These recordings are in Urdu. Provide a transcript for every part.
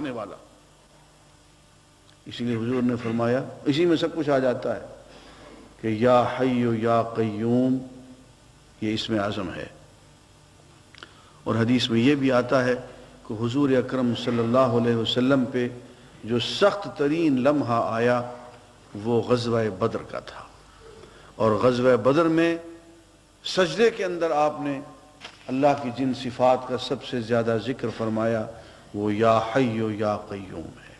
رکھنے والا. اسی لیے حضور نے فرمایا, اسی میں سب کچھ آ جاتا ہے کہ یا حی یا قیوم, یہ اسم اعظم ہے. اور حدیث میں یہ بھی آتا ہے کہ حضور اکرم صلی اللہ علیہ وسلم پہ جو سخت ترین لمحہ آیا وہ غزوہ بدر کا تھا. اور غزوہ بدر میں سجدے کے اندر آپ نے اللہ کی جن صفات کا سب سے زیادہ ذکر فرمایا وہ یا حی یا قیوم ہے.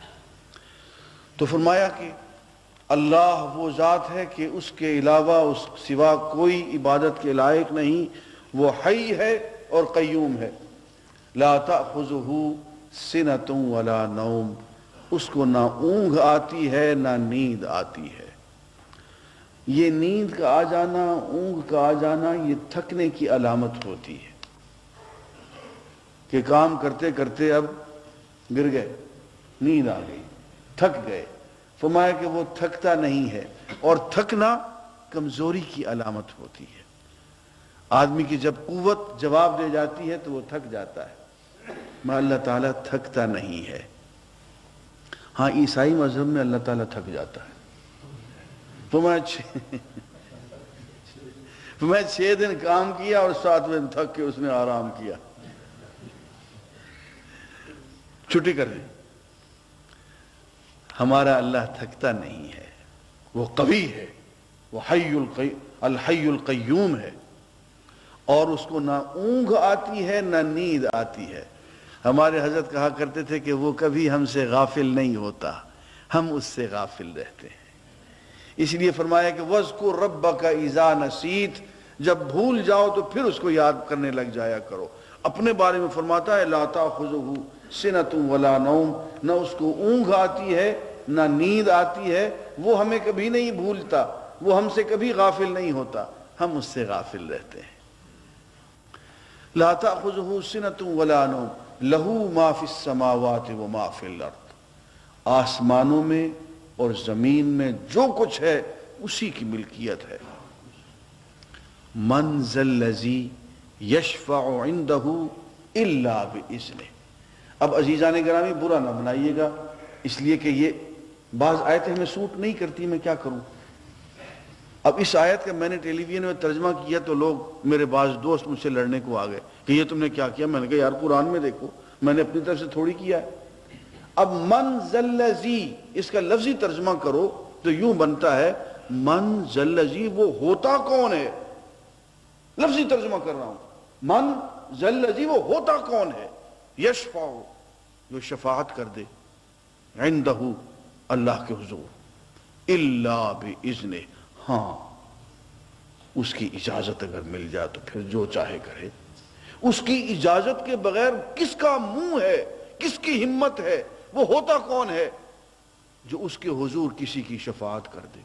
تو فرمایا کہ اللہ وہ ذات ہے کہ اس کے علاوہ اس سوا کوئی عبادت کے لائق نہیں. وہ حی ہے اور قیوم ہے. لا تأخذہ سنۃ ولا نوم, اس کو نہ اونگ آتی ہے نہ نیند آتی ہے. یہ نیند کا آ جانا, اونگ کا آ جانا, یہ تھکنے کی علامت ہوتی ہے کہ کام کرتے کرتے اب گر گئے, نیند آ گئی, تھک گئے. فرمایا کہ وہ تھکتا نہیں ہے, اور تھکنا کمزوری کی علامت ہوتی ہے. آدمی کی جب قوت جواب دے جاتی ہے تو وہ تھک جاتا ہے, مگر اللہ تعالیٰ تھکتا نہیں ہے. ہاں عیسائی مذہب میں اللہ تعالیٰ تھک جاتا ہے. میں 6 دن کام کیا اور 7 دن تھک کے اس نے آرام کیا, چھٹی کر دی. ہمارا اللہ تھکتا نہیں ہے, وہ قوی ہے, وہ الحی القیوم ہے, اور اس کو نہ اونگ آتی ہے نہ نیند آتی ہے. ہمارے حضرت کہا کرتے تھے کہ وہ کبھی ہم سے غافل نہیں ہوتا, ہم اس سے غافل رہتے ہیں. اس لیے فرمایا کہ وَاذْكُرْ رَبَّكَ إِذَا نَسِيتَ, جب بھول جاؤ تو پھر اس کو یاد کرنے لگ جایا کرو. اپنے بارے میں فرماتا ہے لَا تَأْخُذُهُ سِنَةٌ وَلَا نَوْمٌ, نہ اس کو اونگ آتی ہے نہ نیند آتی ہے. وہ ہمیں کبھی نہیں بھولتا, وہ ہم سے کبھی غافل نہیں ہوتا, ہم اس سے غافل رہتے ہیں. لَا تَأْخُذُهُ سِنَةٌ وَلَا نَوْمٌ لَهُ مَا فِي السَّمَاوَاتِ وَمَا فِي الْأَرْضِ, آسمانوں میں اور زمین میں جو کچھ ہے اسی کی ملکیت ہے. من ذا الذی یشفع عندہ الا بإذنہ. اب عزیزان گرامی برا نہ بنائیے گا, اس لیے کہ یہ بعض آیتیں ہمیں سوٹ نہیں کرتی, میں کیا کروں. اب اس آیت کا میں نے ٹیلی ویژن میں ترجمہ کیا تو لوگ, میرے بعض دوست مجھ سے لڑنے کو آ گئے کہ یہ تم نے کیا کیا. میں نے کہا یار قرآن میں دیکھو, میں نے اپنی طرف سے تھوڑی کیا ہے. اب من ذا الذی اس کا لفظی ترجمہ کرو تو یوں بنتا ہے من ذا الذی, وہ ہوتا کون ہے. لفظی ترجمہ کر رہا ہوں, من ذا الذی, وہ ہوتا کون ہے. یشفع, جو شفاعت کر دے, عندہ, اللہ کے حضور, الا بإذنہ, ہاں اس کی اجازت اگر مل جائے تو پھر جو چاہے کرے. اس کی اجازت کے بغیر کس کا منہ ہے, کس کی ہمت ہے, وہ ہوتا کون ہے جو اس کے حضور کسی کی شفاعت کر دے.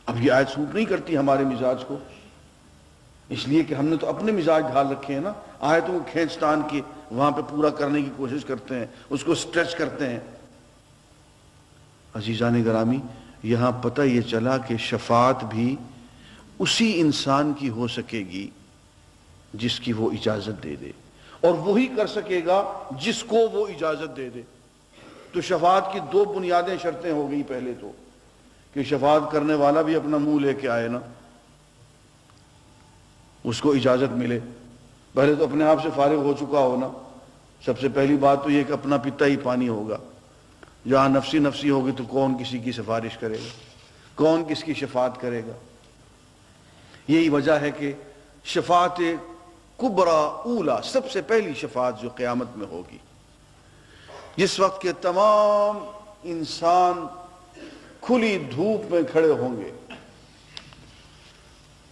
اب یہ آیت سوٹ نہیں کرتی ہمارے مزاج کو, اس لیے کہ ہم نے تو اپنے مزاج ڈھال رکھے ہیں نا, آیتوں کو کھینچ تان کے وہاں پہ پورا کرنے کی کوشش کرتے ہیں, اس کو سٹریچ کرتے ہیں. عزیزان گرامی, یہاں پتہ یہ چلا کہ شفاعت بھی اسی انسان کی ہو سکے گی جس کی وہ اجازت دے دے, اور وہی کر سکے گا جس کو وہ اجازت دے دے. تو شفاعت کی 2 بنیادیں شرطیں ہو گئی. پہلے تو کہ شفاعت کرنے والا بھی اپنا منہ لے کے آئے نا, اس کو اجازت ملے. پہلے تو اپنے آپ سے فارغ ہو چکا ہونا. سب سے پہلی بات تو یہ کہ اپنا پیتا ہی پانی ہوگا. جہاں نفسی نفسی ہوگی تو کون کسی کی سفارش کرے گا, کون کس کی شفاعت کرے گا. یہی وجہ ہے کہ شفاعت کبرا اولا, سب سے پہلی شفاعت جو قیامت میں ہوگی, جس وقت کے تمام انسان کھلی دھوپ میں کھڑے ہوں گے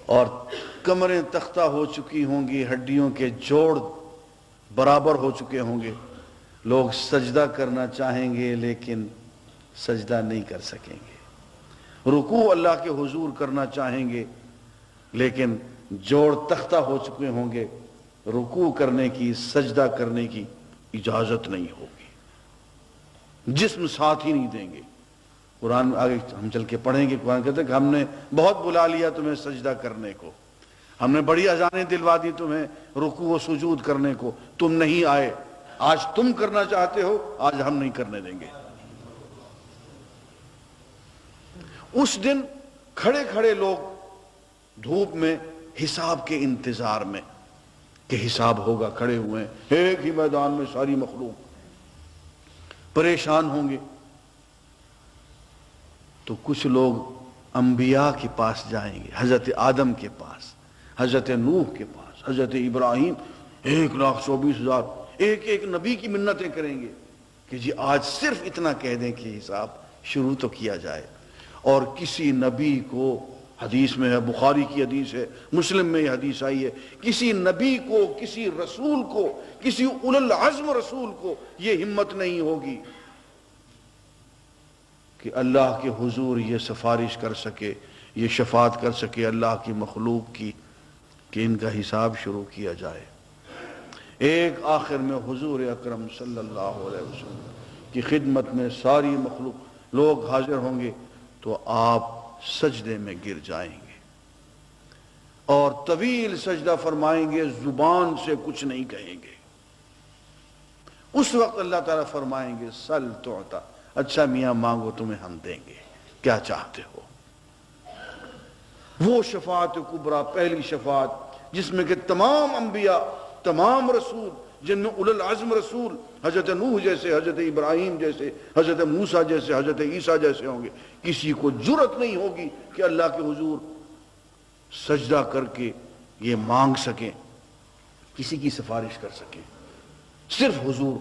اور کمریں تختہ ہو چکی ہوں گی, ہڈیوں کے جوڑ برابر ہو چکے ہوں گے. لوگ سجدہ کرنا چاہیں گے لیکن سجدہ نہیں کر سکیں گے. رکوع اللہ کے حضور کرنا چاہیں گے لیکن جوڑ تختہ ہو چکے ہوں گے, رکوع کرنے کی, سجدہ کرنے کی اجازت نہیں ہوگی. جسم ساتھ ہی نہیں دیں گے. قرآن آگے ہم چل کے پڑھیں گے, قرآن کہتے ہیں کہ ہم نے بہت بلا لیا تمہیں سجدہ کرنے کو, ہم نے بڑی اذانیں دلوا دی تمہیں رکوع و سجود کرنے کو, تم نہیں آئے. آج تم کرنا چاہتے ہو، آج ہم نہیں کرنے دیں گے۔ اس دن کھڑے کھڑے لوگ دھوپ میں حساب کے انتظار میں کہ حساب ہوگا، کھڑے ہوئے ہیں ایک ہی میدان میں، ساری مخلوق پریشان ہوں گے۔ تو کچھ لوگ انبیاء کے پاس جائیں گے، حضرت آدم کے پاس، حضرت نوح کے پاس، حضرت ابراہیم، 1,24,000 ایک نبی کی منتیں کریں گے کہ جی آج صرف اتنا کہہ دیں کہ حساب شروع تو کیا جائے۔ اور کسی نبی کو، حدیث میں ہے، بخاری کی حدیث ہے، مسلم میں یہ حدیث آئی ہے، کسی نبی کو، کسی رسول کو، کسی اولو العزم رسول کو یہ ہمت نہیں ہوگی کہ اللہ کے حضور یہ سفارش کر سکے، یہ شفاعت کر سکے اللہ کی مخلوق کی کہ ان کا حساب شروع کیا جائے۔ ایک آخر میں حضور اکرم صلی اللہ علیہ وسلم کی خدمت میں ساری مخلوق لوگ حاضر ہوں گے تو آپ سجدے میں گر جائیں گے اور طویل سجدہ فرمائیں گے، زبان سے کچھ نہیں کہیں گے۔ اس وقت اللہ تعالیٰ فرمائیں گے سل تعطا، اچھا میاں مانگو تمہیں ہم دیں گے، کیا چاہتے ہو؟ وہ شفاعت کبریٰ، پہلی شفاعت جس میں کہ تمام انبیاء، تمام رسول، جن میں اولو العزم رسول حضرت نوح جیسے، حضرت ابراہیم جیسے، حضرت موسیٰ جیسے، حضرت عیسیٰ جیسے ہوں گے، کسی کو جرأت نہیں ہوگی کہ اللہ کے حضور سجدہ کر کے یہ مانگ سکیں، کسی کی سفارش کر سکیں۔ صرف حضور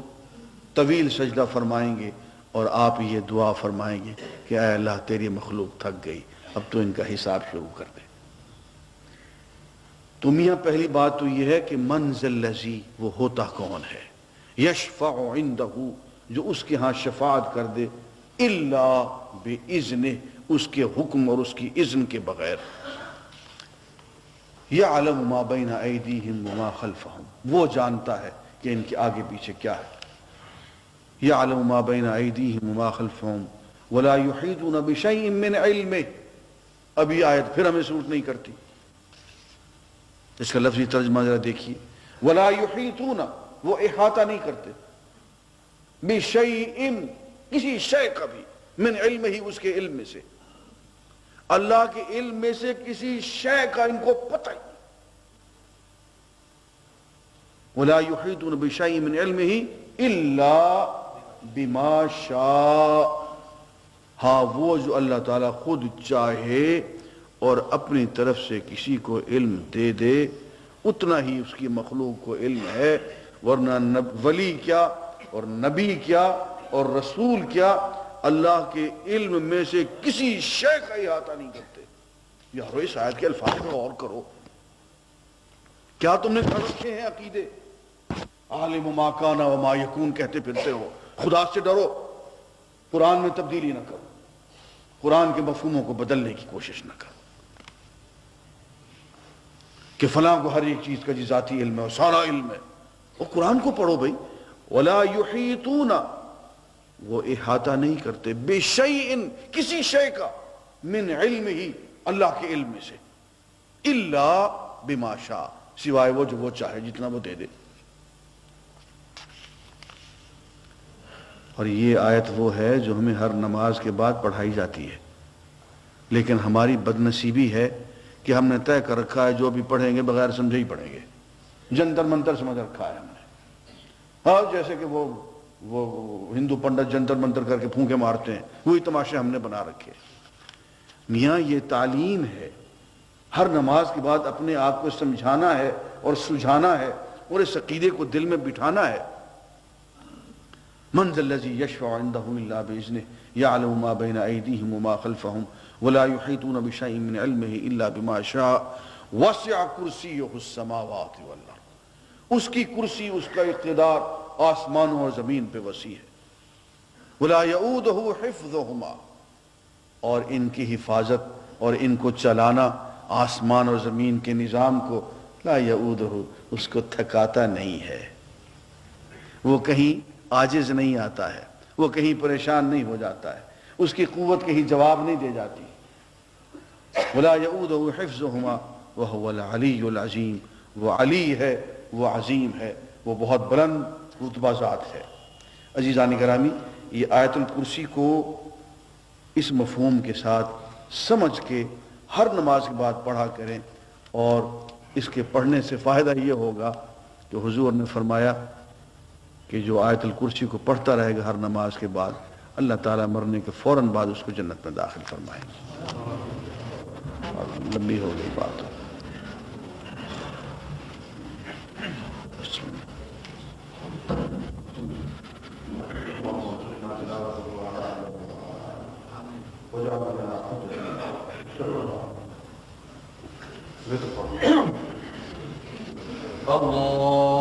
طویل سجدہ فرمائیں گے اور آپ یہ دعا فرمائیں گے کہ اے اللہ تیری مخلوق تھک گئی، اب تو ان کا حساب شروع کر دے۔ تو میاں پہلی بات تو یہ ہے کہ من ذا الذی، وہ ہوتا کون ہے، یشفع عندہ، جو اس کے ہاں شفاعت کر دے، الا باذنہ، اس کے حکم اور اس کی اذن کے بغیر، یعلم ما بین ایدیہم وما خلفہم، وہ جانتا ہے کہ ان کے آگے پیچھے کیا ہے، یعلم ما بین ایدیہم وما خلفہم ولا یحیطون بشیء من علمہ۔ اب یہ آیت پھر ہمیں سوٹ نہیں کرتی، اس کا لفظی ترجمہ ذرا دیکھیے، ولا یحیطون، وہ احاطہ نہیں کرتے، بشیء، کسی شے کا بھی، من علمہ ہی، اس کے علم میں سے، اللہ کے علم میں سے کسی شے کا ان کو پتہ ہی، ولا یحیطون بشیء من علمہ الا بما شاء، ہاں وہ جو اللہ تعالیٰ خود چاہے اور اپنی طرف سے کسی کو علم دے دے، اتنا ہی اس کی مخلوق کو علم ہے، ورنہ ولی کیا اور نبی کیا اور رسول کیا اللہ کے علم میں سے کسی شے کا احاطہ نہیں کرتے۔ یارو اس آیت کے الفاظ پر غور کرو، کیا تم نے کر رکھے ہیں عقیدے؟ عالم ما کان و ما یکون کہتے پھرتے ہو، خدا سے ڈرو، قرآن میں تبدیلی نہ کرو، قرآن کے مفہوموں کو بدلنے کی کوشش نہ کرو کہ فلاں کو ہر ایک چیز کا جی ذاتی علم ہے اور سارا علم ہے۔ وہ قرآن کو پڑھو بھائی، ولا یحیطون، وہ احاطہ نہیں کرتے، بشیء، کسی شے کا، من علم ہی، اللہ کے علم میں سے، الا بما شاء، سوائے وہ جو وہ چاہے، جتنا وہ دے دے۔ اور یہ آیت وہ ہے جو ہمیں ہر نماز کے بعد پڑھائی جاتی ہے، لیکن ہماری بدنصیبی ہے کہ ہم نے طے کر رکھا ہے جو بھی پڑھیں گے بغیر سمجھے ہی پڑھیں گے، جنتر منتر سمجھ رکھا ہے ہم نے، ہاں جیسے کہ وہ ہندو پنڈت جنتر منتر کر کے پھونکے مارتے ہیں، وہی تماشے ہم نے بنا رکھے۔ میاں یہ تعلیم ہے، ہر نماز کے بعد اپنے آپ کو سمجھانا ہے اور سجھانا ہے اور اس عقیدے کو دل میں بٹھانا ہے۔ من ذا الذی یشفع عندہ الا باذنہ یعلم ما بین ایدیہم وما خلفہم ولا یحیطون بشیء من علمہ الا بما شاء وسع کرسیہ السماوات والارض، اس کی کرسی، اس کا اقتدار آسمانوں اور زمین پہ وسیع ہے، ولا یؤودہ حفظہما، اور ان کی حفاظت اور ان کو چلانا، آسمان اور زمین کے نظام کو، لا یؤودہ، اس کو تھکاتا نہیں ہے، وہ کہیں عاجز نہیں آتا ہے، وہ کہیں پریشان نہیں ہو جاتا ہے، اس کی قوت کہیں جواب نہیں دے جاتی۔ ولا یؤودہ حفظہما وہو العلی العظیم، وہ علی ہے، وہ عظیم ہے، وہ بہت بلند رتبہ ذات ہے۔ عزیزان گرامی، یہ آیت الکرسی کو اس مفہوم کے ساتھ سمجھ کے ہر نماز کے بعد پڑھا کریں، اور اس کے پڑھنے سے فائدہ یہ ہوگا کہ حضور نے فرمایا کہ جو آیت الکرسی کو پڑھتا رہے گا ہر نماز کے بعد، اللہ تعالیٰ مرنے کے فوراً بعد اس کو جنت میں داخل فرمائیں گے۔ اور لمبی ہو گئی بات۔ اللہ